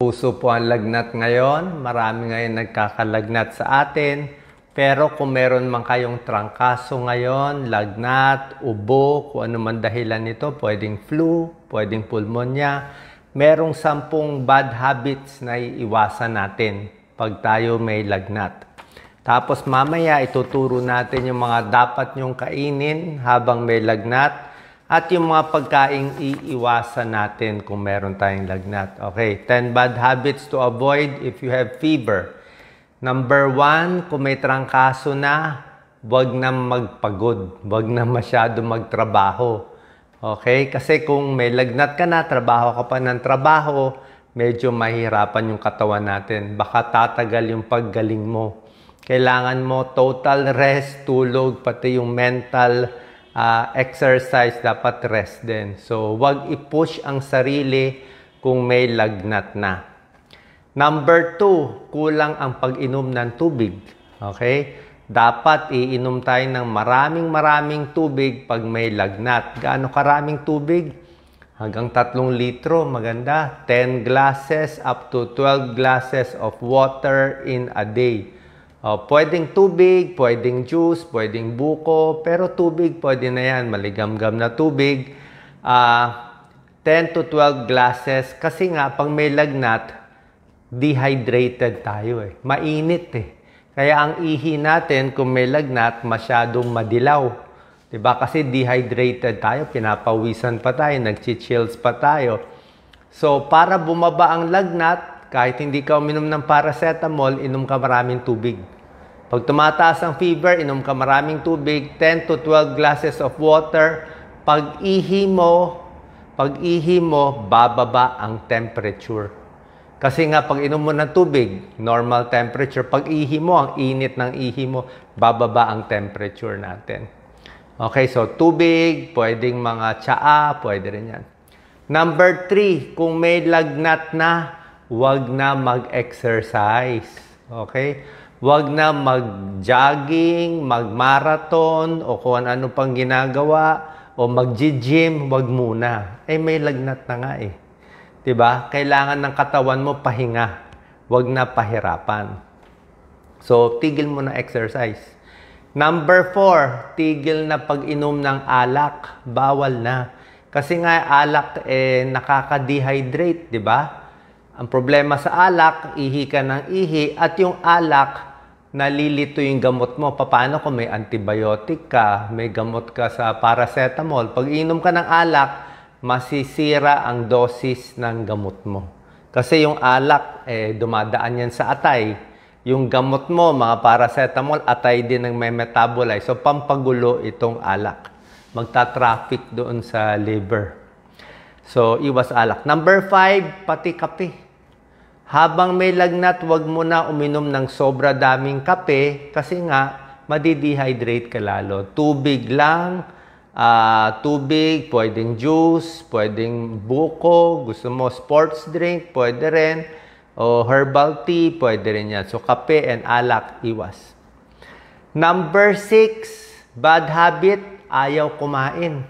uso po ang lagnat ngayon. Marami ngayon nagkakalagnat sa atin. Pero kung meron man kayong trangkaso ngayon, lagnat, ubo, kung ano man dahilan nito, pwedeng flu, pwedeng pulmonya, merong 10 bad habits na iiwasan natin pag tayo may lagnat. Tapos mamaya ituturo natin yung mga dapat nyong kainin habang may lagnat at yung mga pagkaing iiwasan natin kung meron tayong lagnat. Okay, 10 bad habits to avoid if you have fever. Number 1, kung may trangkaso na, huwag na magpagod. Huwag na masyado magtrabaho. Okay, kasi kung may lagnat ka na, trabaho ka pa ng trabaho, medyo mahirapan yung katawan natin. Baka tatagal yung paggaling mo. Kailangan mo total rest, tulog, pati yung mental exercise, dapat rest din. So, wag i-push ang sarili kung may lagnat na. Number 2, kulang ang pag-inom ng tubig. Okay? Dapat iinom tayo ng maraming tubig pag may lagnat. Gaano karaming tubig? Hanggang 3 litro, maganda. 10 glasses up to 12 glasses of water in a day. Pwedeng tubig, pwedeng juice, pwedeng buko, pero tubig pwede na yan, maligamgam na tubig. 10 to 12 glasses, kasi nga pag may lagnat, dehydrated tayo eh. Mainit eh. Kaya ang ihi natin kung may lagnat, masyadong madilaw. Diba? Kasi dehydrated tayo, pinapawisan pa tayo, nagchichills pa tayo. So, para bumaba ang lagnat, kahit hindi ka uminom ng paracetamol, inom ka maraming tubig. Pag tumataas ang fever, inom ka maraming tubig, 10 to 12 glasses of water. Pag ihi mo, bababa ang temperature. Kasi nga, pag inom mo ng tubig, normal temperature. Pag ihi mo, ang init ng ihi mo, bababa ang temperature natin. Okay, so tubig, pwedeng mga tsaa, pwede rin yan. Number 3, kung may lagnat na, huwag na mag-exercise. Okay? Huwag na mag-jogging, mag-marathon, o kung ano pang ginagawa, o mag-gym, huwag muna. Eh, may lagnat na nga eh. Diba? Kailangan ng katawan mo pahinga. Huwag na pahirapan. So, tigil mo na exercise. Number 4, tigil na pag-inom ng alak. Bawal na. Kasi nga, alak nakaka-dehydrate, di ba? Ang problema sa alak, ihi ka ng ihi, at yung alak, nalilito yung gamot mo. Paano kung may antibiotic ka, may gamot ka sa paracetamol? Pag inom ka ng alak, masisira ang dosis ng gamot mo. Kasi yung alak, dumadaan yan sa atay. Yung gamot mo, mga paracetamol, atay din ng may metabolize. So, pampagulo itong alak. Magta-traffic doon sa liver. So, iwas alak. Number 5, pati kape. Habang may lagnat, huwag mo na uminom ng sobra daming kape kasi nga, madi-dehydrate ka lalo. Tubig lang, tubig, pwedeng juice, pwedeng buko, gusto mo sports drink, pwede rin. O herbal tea, pwede rin yan. So, kape and alak, iwas. Number 6, bad habit, ayaw kumain.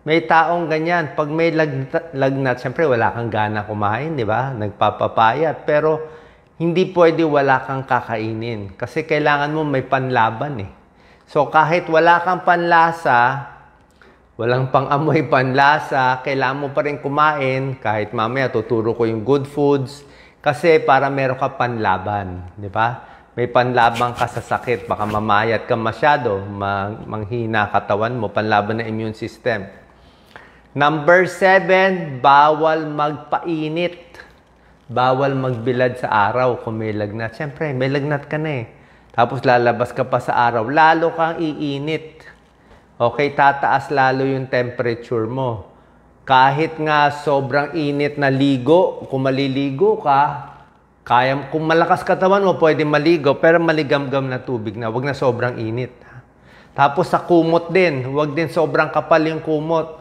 May taong ganyan. Pag may lagnat, syempre wala kang gana kumain, di ba? Nagpapapayat. Pero hindi pwede wala kang kakainin. Kasi kailangan mo may panlaban eh. So kahit wala kang panlasa, walang pang-amoy panlasa, kailangan mo pa rin kumain. Kahit mamaya tuturo ko yung good foods. Kasi para meron ka panlaban, di ba? May panlaban ka sa sakit. Baka mamayat ka masyado, manghina katawan mo, panlaban ng immune system. Number 7, bawal magpainit. Bawal magbilad sa araw kung may lagnat. Siyempre, may lagnat ka na eh. Tapos lalabas ka pa sa araw. Lalo kang iinit. Okay, tataas lalo yung temperature mo. Kahit nga sobrang init na ligo, kung maliligo ka, kung malakas katawan mo, pwede maligo, pero maligamgam na tubig na. Huwag na sobrang init. Tapos sa kumot din, huwag din sobrang kapal yung kumot.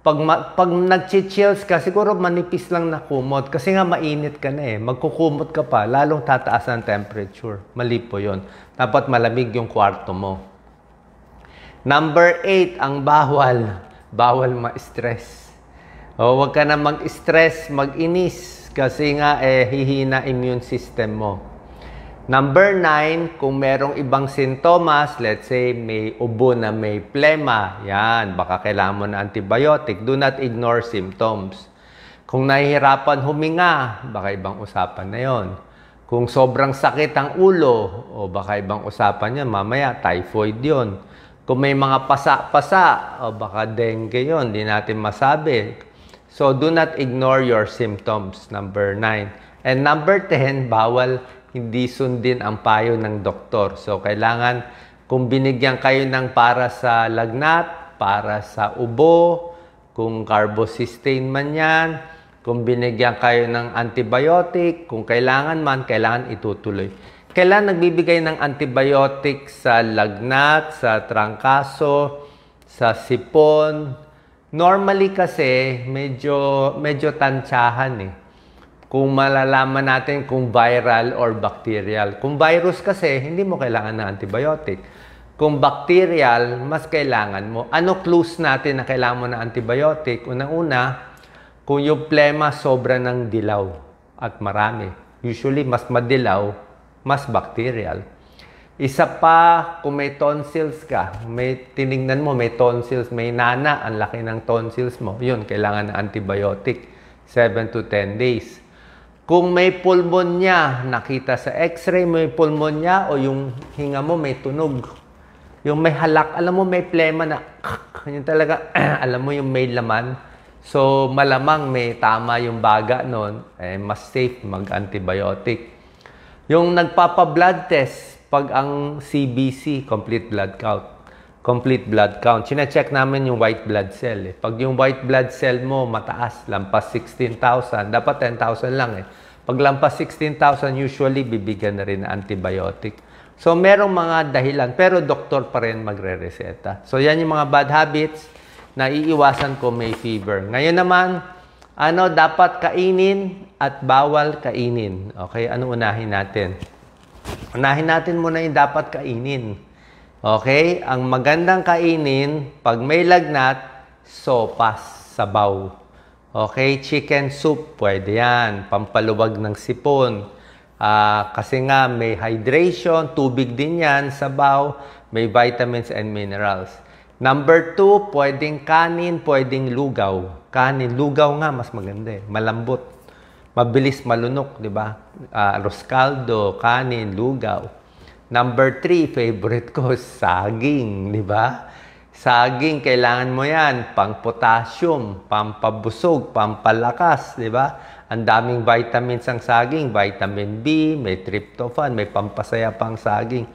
Pag nag-chills ka, siguro manipis lang na kumot. Kasi nga mainit ka na eh. Magkukumot ka pa, lalong tataas ang temperature. Mali po yun. Dapat malamig yung kwarto mo. Number 8, ang bawal. Bawal ma-stress. Huwag ka na mag-stress, mag-inis. Kasi nga, hihina immune system mo. Number 9, kung merong ibang sintomas, let's say may ubo na may plema, yan, baka kailangan mo na antibiotic. Do not ignore symptoms. Kung nahihirapan huminga, baka ibang usapan na yon. Kung sobrang sakit ang ulo, o baka ibang usapan yan, mamaya typhoid yon. Kung may mga pasa-pasa, o baka dengue yon, di natin masabi. So, do not ignore your symptoms, number 9. And number 10, bawal hindi sundin ang payo ng doktor. So, kailangan kung binigyan kayo ng para sa lagnat, para sa ubo, kung carbocysteine man yan, kung binigyan kayo ng antibiotic, kung kailangan man, kailangan itutuloy. Kailan nagbibigay ng antibiotic sa lagnat, sa trangkaso, sa sipon? Normally kasi, medyo tansyahan eh. Kung malalaman natin kung viral or bacterial. Kung virus kasi, hindi mo kailangan ng antibiotic. Kung bacterial, mas kailangan mo. Ano clues natin na kailangan mo ng antibiotic? Unang-una, kung yung plema sobra ng dilaw at marami. Usually, mas madilaw, mas bacterial. Isa pa, kung may tonsils ka, tinignan mo, may tonsils, may nana, ang laki ng tonsils mo, yun, kailangan ng antibiotic, 7 to 10 days. Kung may pulmonya, nakita sa x-ray, may pulmonya o yung hinga mo may tunog. Yung may halak, alam mo may plema na, yun talaga, alam mo yung may laman. So, malamang may tama yung baga nun, mas safe mag-antibiotic. Yung nagpapa-blood test, pag ang CBC, complete blood count, sine-check namin yung white blood cell. Pag yung white blood cell mo mataas, lampas 16,000, dapat 10,000 lang eh. Pag lampas 16,000, usually bibigyan na rin ng antibiotic. So, merong mga dahilan, pero doktor pa rin magre-reseta. So, yan yung mga bad habits na iiwasan ko may fever. Ngayon naman, ano dapat kainin at bawal kainin? Okay, ano unahin natin? Unahin natin muna yung dapat kainin. Okay? Ang magandang kainin, pag may lagnat, sopas, sabaw. Okay? Chicken soup, pwede yan. Pampaluwag ng sipon. Kasi nga, may hydration, tubig din yan, sabaw, may vitamins and minerals. Number 2, pwedeng kanin, pwedeng lugaw. Kanin, lugaw nga, mas maganda eh. Malambot. Mabilis malunok, di ba? Arroz caldo, kanin, lugaw. Number 3, favorite ko, saging, di ba? Saging, kailangan mo yan, pang potassium, pampabusog, pampalakas, di ba? Ang daming vitamins ang saging, vitamin B, may tryptophan, may pampasaya pang saging.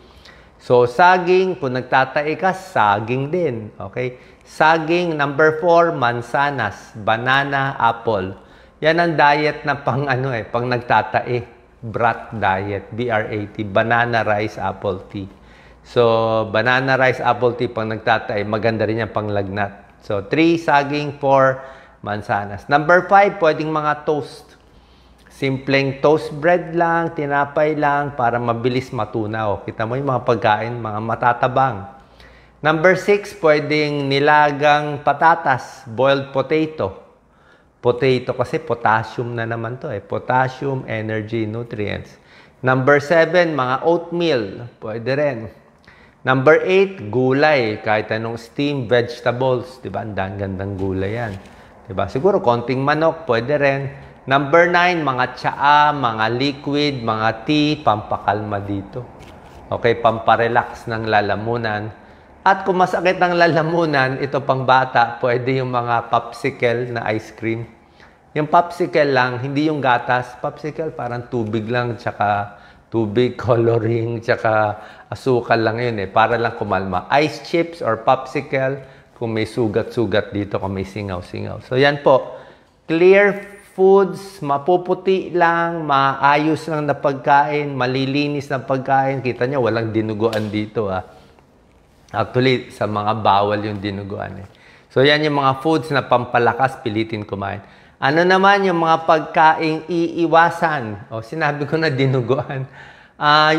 So, saging, kung nagtatae ka, saging din, okay? Saging, number 4, mansanas, banana, apple. Yan ang diet na pang pang nagtatae. Brat diet, BRAT, banana, rice, apple tea. So, banana, rice, apple tea, pang nagtatay, maganda rin yan pang lagnat. So, 3, saging, 4, mansanas. Number 5, pwedeng mga toast. Simpleng toast bread lang, tinapay lang, para mabilis matunaw. Kita mo yung mga pagkain, mga matatabang. Number 6, pwedeng nilagang patatas, boiled potato. Potato kasi potassium na naman to eh. Potassium, energy, nutrients. Number 7, mga oatmeal. Pwede rin. Number 8, gulay. Kahit anong steamed vegetables. Diba? Ang gandang gulay yan. Diba? Siguro konting manok. Pwede rin. Number 9, mga tsaa, mga liquid, mga tea. Pampakalma dito. Okay, pamparelax ng lalamunan. At kung masakit ang lalamunan, ito pang bata, pwede yung mga popsicle na ice cream. Yung popsicle lang, hindi yung gatas. Popsicle parang tubig lang, tsaka tubig, coloring, tsaka asukal lang yun eh. Para lang kumalma. Ice chips or popsicle, kung may sugat-sugat dito, kung may singaw-singaw. So yan po, clear foods, mapuputi lang, maayos lang na pagkain, malilinis na pagkain. Kita nyo, walang dinuguan dito ah. Actually, sa mga bawal yung dinuguan eh. So, yan yung mga foods na pampalakas, pilitin kumain. Ano naman yung mga pagkaing iiwasan? O, sinabi ko na dinuguan.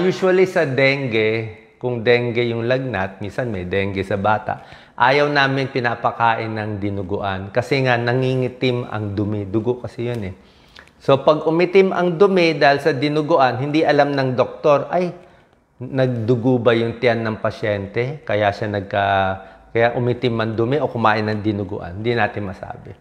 Usually sa dengue, kung dengue yung lagnat, minsan may dengue sa bata, ayaw namin pinapakain ng dinuguan. Kasi nga, nangingitim ang dumi. Dugo kasi yun eh. So, pag umitim ang dumi dahil sa dinuguan, hindi alam ng doktor, ay, nagdugo ba yung tiyan ng pasyente? Kaya kaya umitim ang dumi o kumain ng dinuguan. Hindi natin masabi.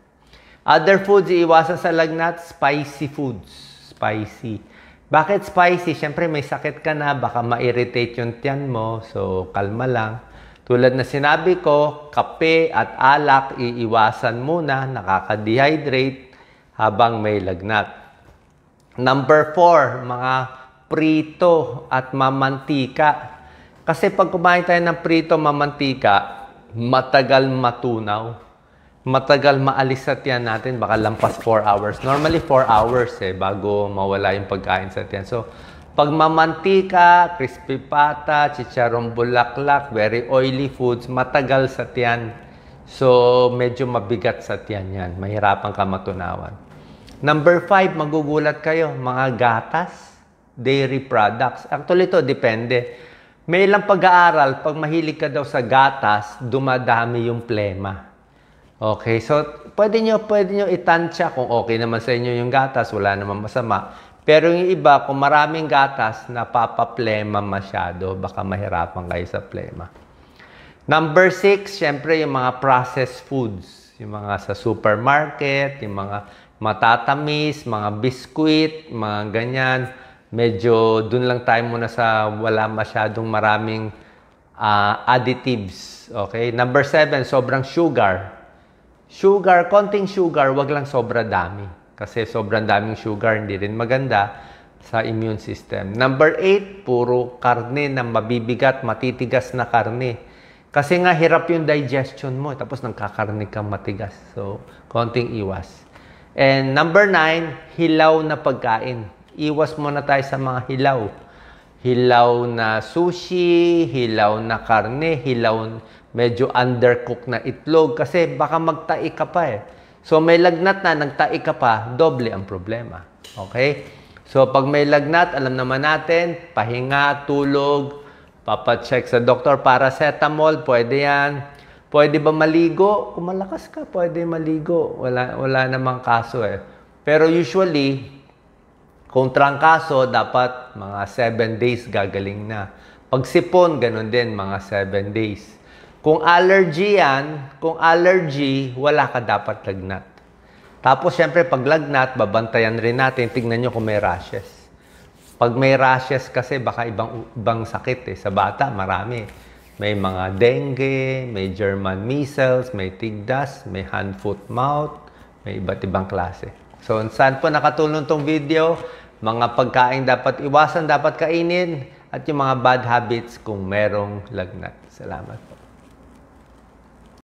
Other foods, iiwasan sa lagnat, spicy foods. Spicy. Bakit spicy? Siyempre, may sakit ka na, baka ma-irritate yung tiyan mo. So, kalma lang. Tulad na sinabi ko, kape at alak, iiwasan muna, nakaka-dehydrate habang may lagnat. Number 4, mga prito at mamantika. Kasi pag kumain tayo ng prito, mamantika, matagal matunaw. Matagal maalis sa tiyan natin, baka lampas 4 hours. Normally 4 hours bago mawala yung pagkain sa tiyan. So, pag mamantika, crispy pata, chicharong bulaklak, very oily foods, matagal sa tiyan. So, medyo mabigat sa tiyan yan. Mahirapan ka matunawan. Number 5, magugulat kayo, mga gatas, dairy products. Actually, ito depende. May ilang pag-aaral, pag mahilig ka daw sa gatas, dumadami yung plema. Okay, so pwede nyo itansya kung okay naman sa inyo yung gatas, wala naman masama. Pero yung iba, kung maraming gatas, napapaplema masyado. Baka mahirapan kayo sa plema. Number 6, syempre yung mga processed foods. Yung mga sa supermarket, yung mga matatamis, mga biskuit, mga ganyan. Medyo dun lang tayo muna sa wala masyadong maraming additives. Okay? Number 7, sobrang sugar. Sugar, konting sugar, wag lang sobra dami. Kasi sobrang daming sugar, hindi rin maganda sa immune system. Number 8, puro karne na mabibigat, matitigas na karne. Kasi nga hirap yung digestion mo, tapos nagkakarne kang matigas. So, konting iwas. And number 9, hilaw na pagkain. Iwas muna tayo sa mga hilaw. Hilaw na sushi, hilaw na karne, hilaw medyo undercooked na itlog. Kasi baka magtai ka pa So, may lagnat na, nagtai ka pa, doble ang problema. Okay? So, pag may lagnat, alam naman natin, pahinga, tulog, papacheck sa doktor, paracetamol, pwede yan. Pwede ba maligo? Kung malakas ka, pwede maligo. Wala namang kaso Pero usually, kung trangkaso, dapat mga 7 days gagaling na. Pag sipon, ganun din, mga 7 days. Kung allergy yan, wala ka dapat lagnat. Tapos, syempre, pag lagnat, babantayan rin natin, tignan nyo kung may rashes. Pag may rashes kasi, baka ibang sakit Sa bata, marami. May mga dengue, may German measles, may tigdas, may hand, foot, mouth, may iba't ibang klase. So, saan po nakatulong tong video? Mga pagkain dapat iwasan, dapat kainin, at yung mga bad habits kung merong lagnat. Salamat po.